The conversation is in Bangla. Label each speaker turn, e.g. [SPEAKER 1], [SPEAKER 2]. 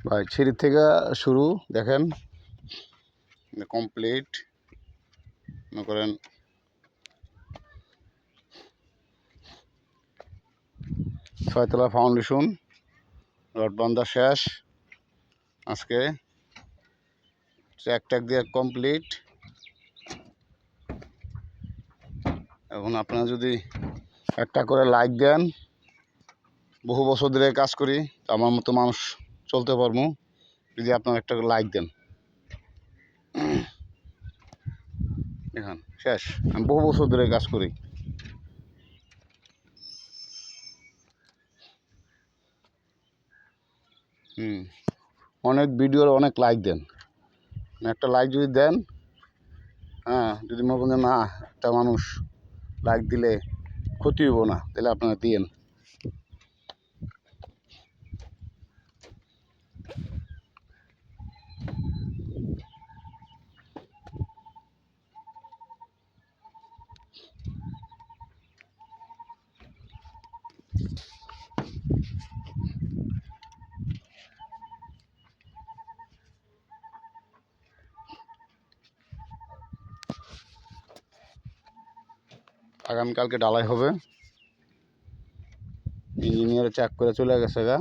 [SPEAKER 1] ভাই সিঁড়ি থেকে শুরু দেখেন কমপ্লিট মনে করেন। ছয়তলা ফাউন্ডেশন রড বান্ধা শেষ। আজকে ট্যাক দিয়ে কমপ্লিট। এখন আপনারা যদি একটা করে লাইক দেন, বহু বছর ধরে কাজ করি, আমার মতো মানুষ চলতে পারবো যদি আপনারা একটা লাইক দেন। এখন শেষ, আমি বহু বছর ধরে কাজ করি। অনেক ভিডিওর অনেক লাইক দেন, একটা লাইক যদি দেন, হ্যাঁ, যদি মনে করেন না একটা মানুষ লাইক দিলে ক্ষতি হইব না, তাহলে আপনারা দিয়েন। আগামীকালকে ঢালাই হবে, ইঞ্জিনিয়ার চেক করে চলে গেছে গা।